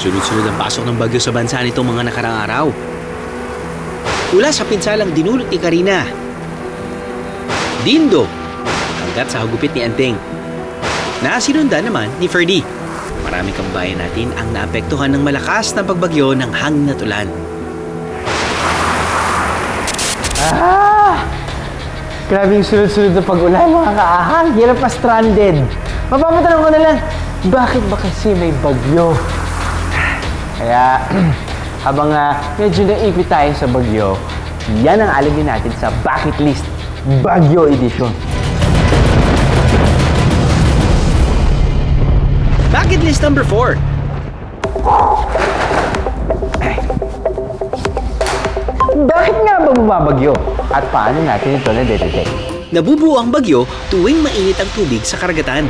Sunod-sunod ang pasok ng bagyo sa bansa nitong mga nakarang araw. Ula sa pinsalang dinulot ni Karina. Dindo, hanggat sa hagupit ni Anteng. Nasinundan naman ni Ferdy. Maraming kababayan natin ang naapektuhan ng malakas na pagbagyo ng hangin at ulan. Grabe yung sunod-sunod na pag-ulan, mga kaahang. Hirap pa stranded. Mapapatanong ko na lang, bakit ba kasi may bagyo? Kaya, habang medyo naipit tayo sa bagyo, yan ang alamin natin sa Bucket List Bagyo Edition. Bucket List number 4. Bakit nga ba bumabagyo? At paano natin ito na-detect? Nabubuo ang bagyo tuwing mainit ang tubig sa karagatan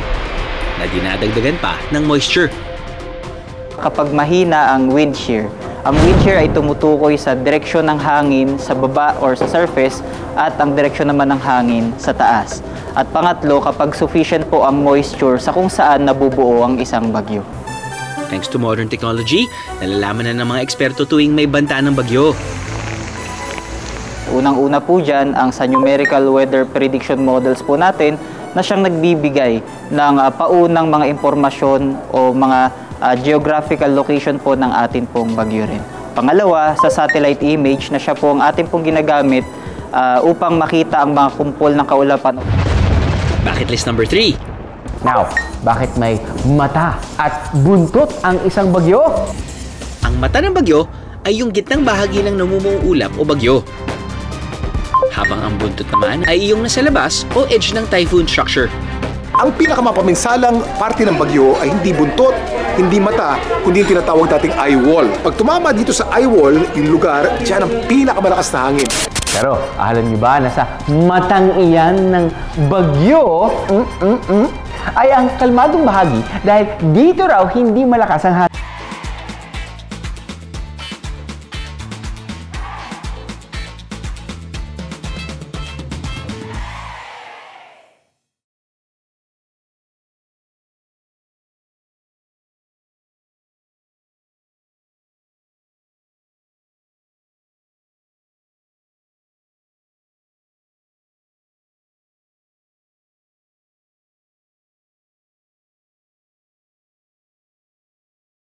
na dinadagdagan pa ng moisture. Kapag mahina ang wind shear ay tumutukoy sa direksyon ng hangin sa baba or sa surface at ang direksyon naman ng hangin sa taas. At pangatlo, kapag sufficient po ang moisture sa kung saan nabubuo ang isang bagyo. Thanks to modern technology, nalalaman na ng mga eksperto tuwing may banta ng bagyo. Unang-una po dyan, ang sa numerical weather prediction models po natin na siyang nagbibigay ng paunang mga impormasyon o mga geographical location po ng atin pong bagyo rin. Pangalawa, sa satellite image na siya po ang atin pong ginagamit upang makita ang mga kumpol ng kaulapan. Bucket list number 3. Now, bakit may mata at buntot ang isang bagyo? Ang mata ng bagyo ay yung gitnang bahagi ng namumuong ulap o bagyo. Habang ang buntot naman ay iyong nasa labas o edge ng typhoon structure. Ang pinakamapaminsalang parte ng bagyo ay hindi buntot, hindi mata, kundi yung tinatawag nating eye wall. Pag tumama dito sa eye wall, yung lugar, dyan ang pinakamalakas na hangin. Pero, alam niyo ba na sa matang iyan ng bagyo ay ang kalmadong bahagi dahil dito raw hindi malakas ang hangin.